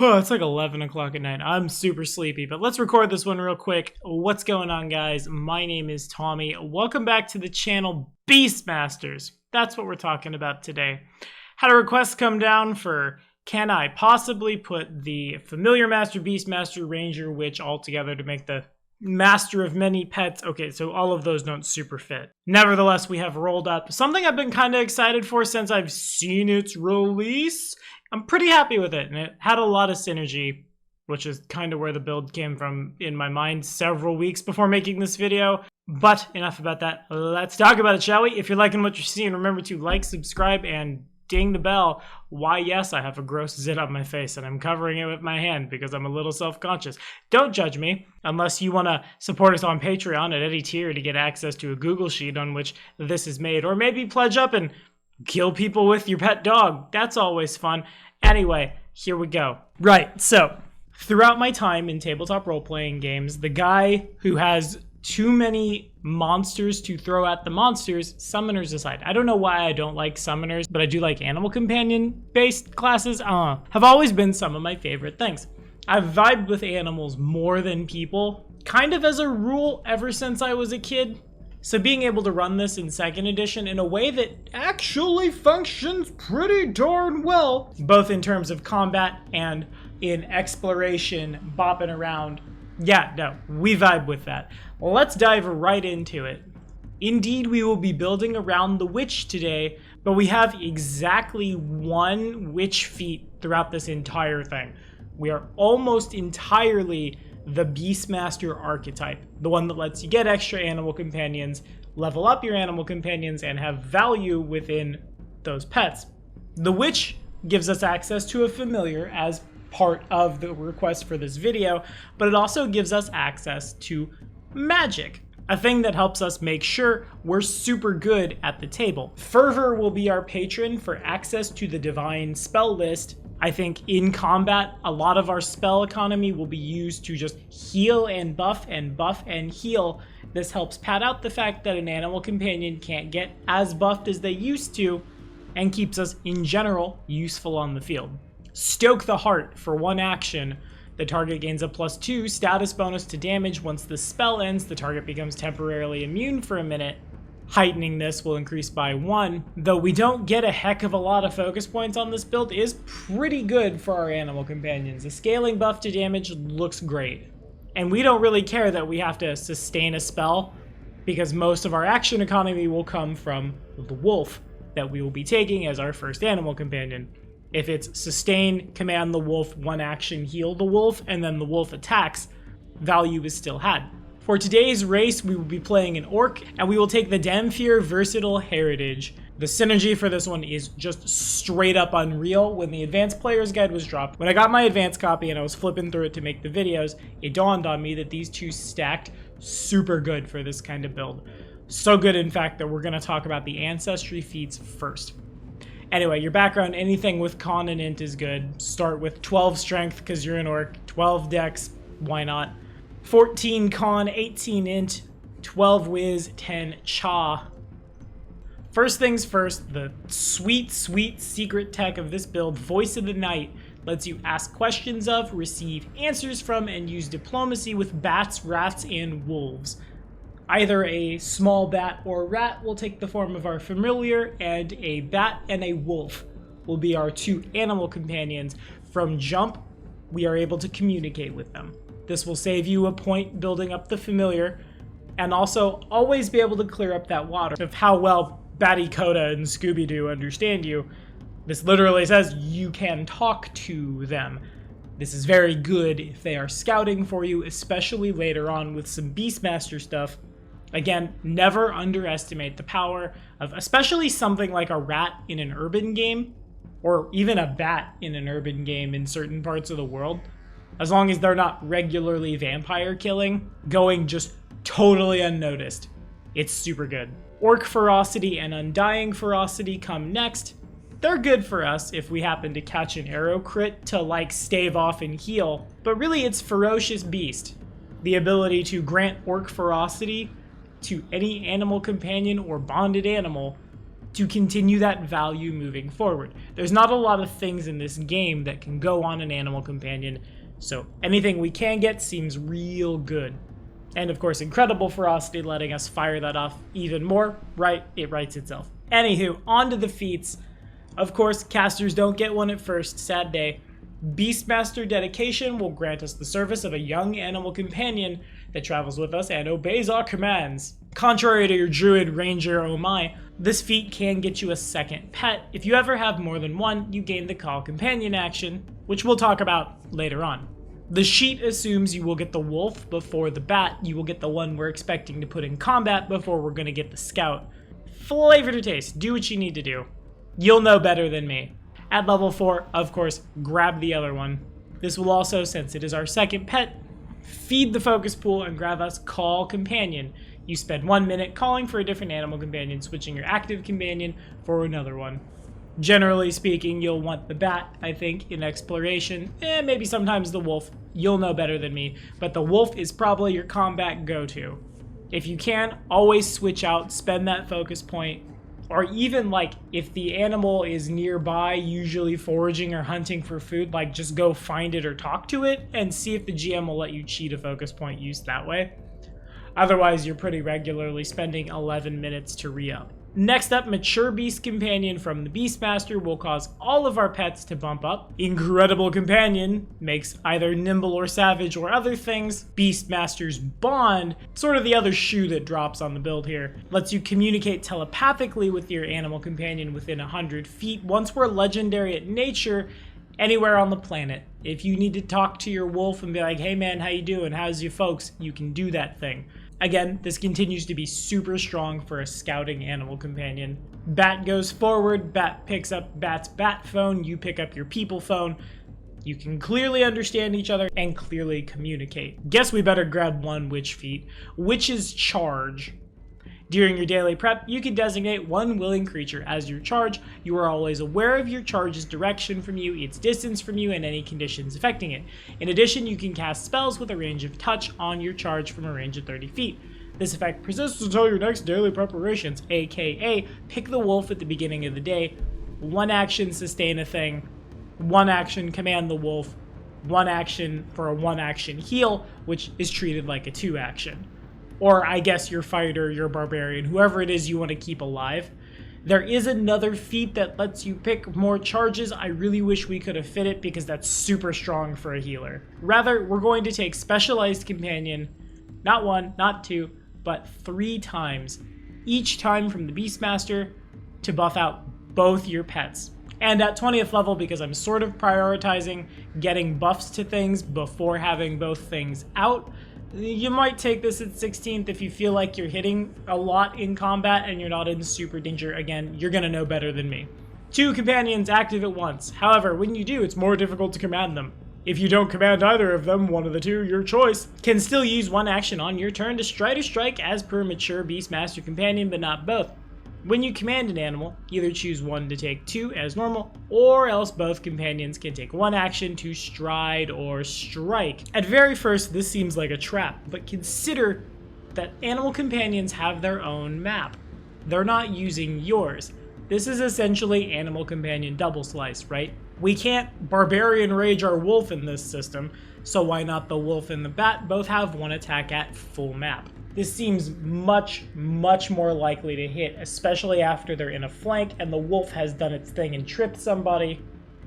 Oh, it's like 11 o'clock at night. I'm super sleepy, but let's record this one real quick. What's going on, guys? My name is Tommy. Welcome back to the channel Beastmasters. That's what we're talking about today. Had a request come down for, can I possibly put the Familiar Master, Beastmaster, Ranger, Witch all together to make the Master of Many Pets? Okay, so all of those don't super fit. Nevertheless, we have rolled up something I've been kind of excited for since I've seen its release. I'm pretty happy with it, and it had a lot of synergy, which is kind of where the build came from in my mind several weeks before making this video. But enough about that. Let's talk about it, shall we? If you're liking what you're seeing, remember to like, subscribe, and ding the bell. Why, yes, I have a gross zit on my face, and I'm covering it with my hand because I'm a little self-conscious. Don't judge me, unless you want to support us on Patreon at any tier to get access to a Google Sheet on which this is made, or maybe pledge up and kill people with your pet dog. That's always fun. Anyway, here we go. Right, so throughout my time in tabletop role-playing games, the guy who has too many monsters to throw at the monsters, summoners aside. I don't know why I don't like summoners, but I do like animal companion-based classes. Have always been some of my favorite things. I've vibed with animals more than people, kind of as a rule ever since I was a kid. So being able to run this in 2nd edition in a way that actually functions pretty darn well, both in terms of combat and in exploration, bopping around. Yeah, no, we vibe with that. Let's dive right into it. Indeed, we will be building around the witch today, but we have exactly one witch feat throughout this entire thing. We are almost entirely the Beastmaster archetype, the one that lets you get extra animal companions, level up your animal companions, and have value within those pets. The witch gives us access to a familiar as part of the request for this video, but it also gives us access to magic, a thing that helps us make sure we're super good at the table. Fervor will be our patron for access to the divine spell list. I think in combat, a lot of our spell economy will be used to just heal and buff and heal. This helps pad out the fact that an animal companion can't get as buffed as they used to, and keeps us, in general, useful on the field. Stoke the Heart for one action. The target gains a +2 status bonus to damage. Once the spell ends, the target becomes temporarily immune for a minute. Heightening this will increase by 1, though we don't get a heck of a lot of focus points on this build. Is pretty good for our animal companions. The scaling buff to damage looks great. And we don't really care that we have to sustain a spell, because most of our action economy will come from the wolf that we will be taking as our first animal companion. If it's sustain, command the wolf, one action, heal the wolf, and then the wolf attacks, value is still had. For today's race, we will be playing an orc, and we will take the Damphir Versatile Heritage. The synergy for this one is just straight up unreal. When the Advanced Player's Guide was dropped, when I got my advanced copy and I was flipping through it to make the videos, it dawned on me that these two stacked super good for this kind of build. So good, in fact, that we're going to talk about the Ancestry feats first. Anyway, your background, anything with con and int is good. Start with 12 strength because you're an orc, 12 dex, why not? 14 con, 18 int, 12 whiz, 10 cha. First things first, the sweet, sweet secret tech of this build, Voice of the Night, lets you ask questions of, receive answers from, and use diplomacy with bats, rats, and wolves. Either a small bat or rat will take the form of our familiar, and a bat and a wolf will be our two animal companions. From jump, we are able to communicate with them. This will save you a point building up the familiar, and also always be able to clear up that water of how well Batty Coda and Scooby-Doo understand you. This literally says you can talk to them. This is very good if they are scouting for you, especially later on with some Beastmaster stuff. Again, never underestimate the power of especially something like a rat in an urban game, or even a bat in an urban game in certain parts of the world. As long as they're not regularly vampire killing, going just totally unnoticed. It's super good. Orc Ferocity and Undying Ferocity come next. They're good for us if we happen to catch an arrow crit to like stave off and heal, but really it's Ferocious Beast. The ability to grant Orc Ferocity to any animal companion or bonded animal to continue that value moving forward. There's not a lot of things in this game that can go on an animal companion, so anything we can get seems real good. And of course, incredible ferocity letting us fire that off even more, right? It writes itself. Anywho, on to the feats. Of course, casters don't get one at first, sad day. Beastmaster dedication will grant us the service of a young animal companion that travels with us and obeys our commands. Contrary to your druid, ranger, oh my, this feat can get you a second pet. If you ever have more than one, you gain the call companion action, which we'll talk about later on. The sheet assumes you will get the wolf before the bat. You will get the one we're expecting to put in combat before we're going to get the scout. Flavor to taste. Do what you need to do. You'll know better than me. At level 4, of course, grab the other one. This will also, since it is our second pet, feed the focus pool and grab us call companion. You spend 1 minute calling for a different animal companion, switching your active companion for another one. Generally speaking, you'll want the bat, I think, in exploration, maybe sometimes the wolf. You'll know better than me, but the wolf is probably your combat go-to. If you can, always switch out, spend that focus point, or even like if the animal is nearby, usually foraging or hunting for food, like just go find it or talk to it and see if the GM will let you cheat a focus point used that way. Otherwise, you're pretty regularly spending 11 minutes to re-up. Next up, Mature Beast Companion from the Beastmaster will cause all of our pets to bump up. Incredible Companion makes either nimble or savage or other things. Beastmaster's Bond, sort of the other shoe that drops on the build here, lets you communicate telepathically with your animal companion within 100 feet. Once we're legendary at nature, anywhere on the planet. If you need to talk to your wolf and be like, hey man, how you doing? How's your folks? You can do that thing. Again, this continues to be super strong for a scouting animal companion. Bat goes forward, bat picks up bat's bat phone, you pick up your people phone. You can clearly understand each other and clearly communicate. Guess we better grab one witch feat. Witch's Charge. During your daily prep, you can designate one willing creature as your charge. You are always aware of your charge's direction from you, its distance from you, and any conditions affecting it. In addition, you can cast spells with a range of touch on your charge from a range of 30 feet. This effect persists until your next daily preparations, aka pick the wolf at the beginning of the day, 1 action sustain a thing, 1 action command the wolf, 1 action for a 1 action heal, which is treated like a 2 action. Or I guess your fighter, your barbarian, whoever it is you want to keep alive. There is another feat that lets you pick more charges. I really wish we could have fit it because that's super strong for a healer. Rather, we're going to take Specialized Companion, not 1, not 2, but 3 times. Each time from the Beastmaster to buff out both your pets. And at 20th level, because I'm sort of prioritizing getting buffs to things before having both things out, you might take this at 16th if you feel like you're hitting a lot in combat and you're not in super danger. Again, you're gonna know better than me. 2 companions active at once. However, when you do, it's more difficult to command them. If you don't command either of them, one of the 2, your choice, can still use 1 action on your turn to strike a strike as per Mature Beastmaster Companion, but not both. When you command an animal, either choose 1 to take 2 as normal, or else both companions can take 1 action to stride or strike. At very first, this seems like a trap, but consider that animal companions have their own map. They're not using yours. This is essentially animal companion double slice, right? We can't barbarian rage our wolf in this system, so why not the wolf and the bat both have 1 attack at full map? This seems much more likely to hit, especially after they're in a flank and the wolf has done its thing and tripped somebody.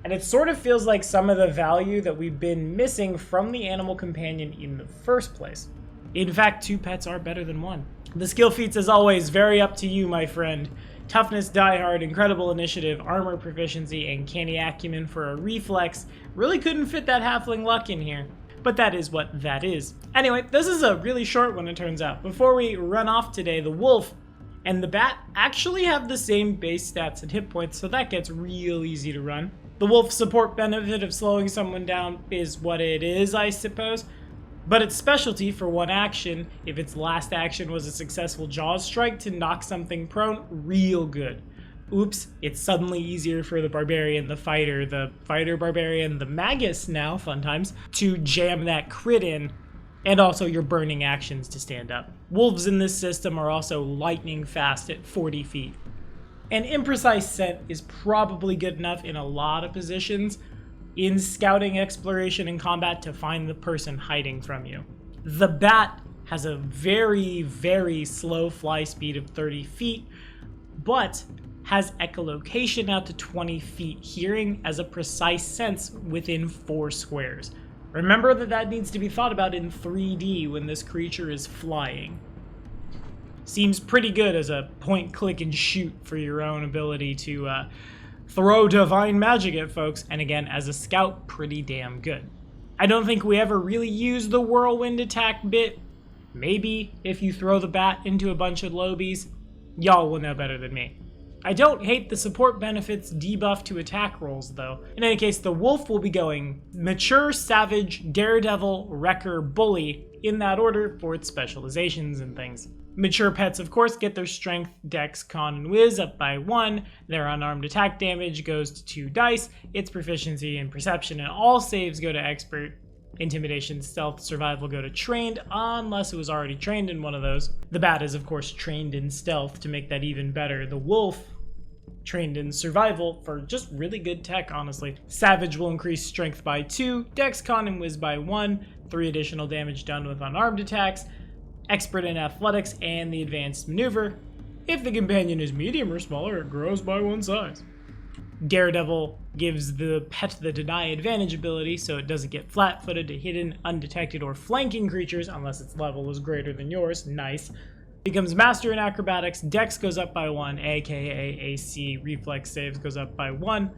And it sort of feels like some of the value that we've been missing from the animal companion in the first place. In fact, 2 pets are better than 1. The skill feats, as always, vary up to you, my friend. Toughness, Die Hard, Incredible Initiative, Armor Proficiency, and Canny Acumen for a reflex. Really couldn't fit that Halfling Luck in here. But that is what that is. Anyway, this is a really short one, it turns out. Before we run off today, the wolf and the bat actually have the same base stats and hit points, so that gets real easy to run. The wolf's support benefit of slowing someone down is what it is, I suppose. But its specialty for 1 action, if its last action was a successful Jaws strike to knock something prone, real good. Oops, it's suddenly easier for the barbarian, the fighter barbarian, the magus now, fun times, to jam that crit in, and also your burning actions to stand up. Wolves in this system are also lightning fast at 40 feet. And imprecise scent is probably good enough in a lot of positions in scouting, exploration, and combat to find the person hiding from you. The bat has a very, very slow fly speed of 30 feet, but has echolocation out to 20 feet, hearing as a precise sense within 4 squares. Remember that needs to be thought about in 3D when this creature is flying. Seems pretty good as a point, click, and shoot for your own ability to throw divine magic at folks, and again, as a scout, pretty damn good. I don't think we ever really use the whirlwind attack bit. Maybe if you throw the bat into a bunch of lobies, y'all will know better than me. I don't hate the support benefits debuff to attack rolls though. In any case, the wolf will be going mature, savage, daredevil, wrecker, bully in that order for its specializations and things. Mature pets, of course, get their strength, dex, con, and whiz up by 1. Their unarmed attack damage goes to 2 dice. Its proficiency in perception and all saves go to expert. Intimidation, stealth, survival go to trained, unless it was already trained in one of those. The bat is, of course, trained in stealth to make that even better. The wolf, trained in survival for just really good tech, honestly. Savage will increase strength by 2, dex, con, and whiz by 1. 3 additional damage done with unarmed attacks. Expert in athletics and the advanced maneuver. If the companion is medium or smaller, it grows by 1 size. Daredevil gives the pet the deny advantage ability, so it doesn't get flat-footed to hidden, undetected, or flanking creatures unless its level is greater than yours. Nice. Becomes master in acrobatics. Dex goes up by 1, aka AC. Reflex saves goes up by 1,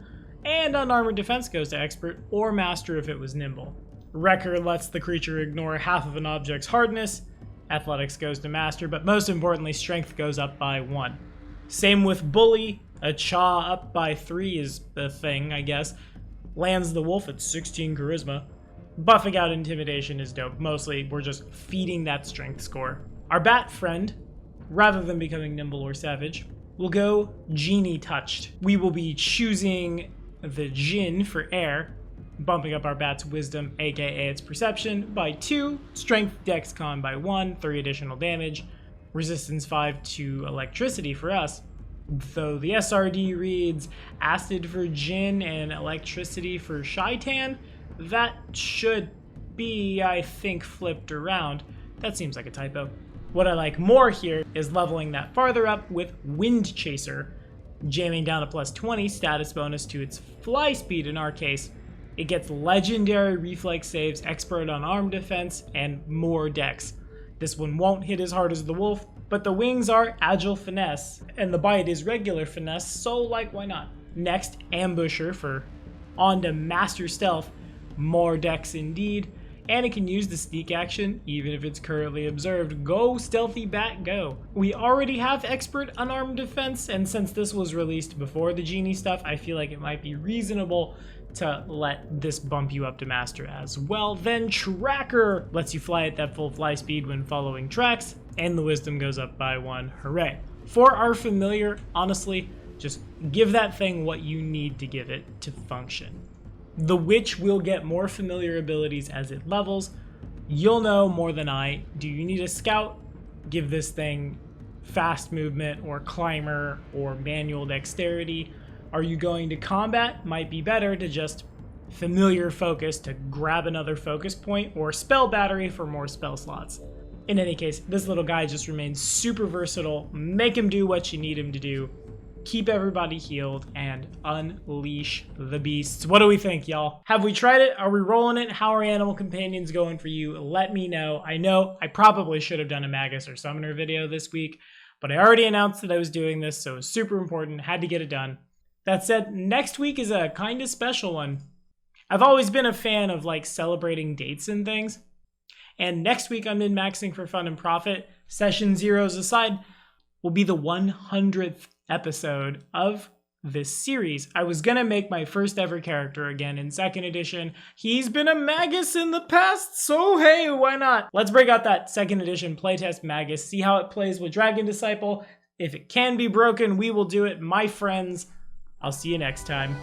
and unarmored defense goes to expert or master if it was nimble. Wrecker lets the creature ignore half of an object's hardness. Athletics goes to master, but most importantly, strength goes up by 1. Same with bully. A chaw up by 3 is the thing, I guess. Lands the wolf at 16 charisma. Buffing out intimidation is dope. Mostly, we're just feeding that strength score. Our bat friend, rather than becoming nimble or savage, will go genie touched. We will be choosing the Jinn for air, bumping up our bat's wisdom, aka its perception, by 2, strength, dex, con by 1, 3 additional damage, resistance 5 to electricity for us. Though the SRD reads acid for Jinn and electricity for Shaitan, that should be, I think, flipped around. That seems like a typo. What I like more here is leveling that farther up with Wind Chaser, jamming down a plus 20 status bonus to its fly speed in our case. It gets legendary reflex saves, expert on arm defense, and more dex. This one won't hit as hard as the wolf, but the wings are agile finesse, and the bite is regular finesse, so like why not? Next, Ambusher for on to master stealth, more dex indeed, and it can use the sneak action even if it's currently observed. Go stealthy bat, go. We already have expert unarmed defense, and since this was released before the genie stuff, I feel like it might be reasonable to let this bump you up to master as well. Then Tracker lets you fly at that full fly speed when following tracks, and the wisdom goes up by 1. Hooray. For our familiar, honestly, just give that thing what you need to give it to function. The witch will get more familiar abilities as it levels. You'll know more than I. Do you need a scout? Give this thing fast movement or climber or manual dexterity. Are you going to combat? Might be better to just familiar focus to grab another focus point, or spell battery for more spell slots. In any case, this little guy just remains super versatile. Make him do what you need him to do. Keep everybody healed and unleash the beasts. What do we think, y'all? Have we tried it? Are we rolling it? How are animal companions going for you? Let me know. I know I probably should have done a Magus or Summoner video this week, but I already announced that I was doing this, so it was super important. Had to get it done. That said, next week is a kind of special one. I've always been a fan of like celebrating dates and things. And next week I'm min-maxing for fun and profit. Session zeros aside, will be the 100th episode of this series. I was gonna make my first ever character again in 2nd edition. He's been a Magus in the past, so hey, why not? Let's break out that 2nd edition playtest Magus, see how it plays with Dragon Disciple. If it can be broken, we will do it, my friends. I'll see you next time.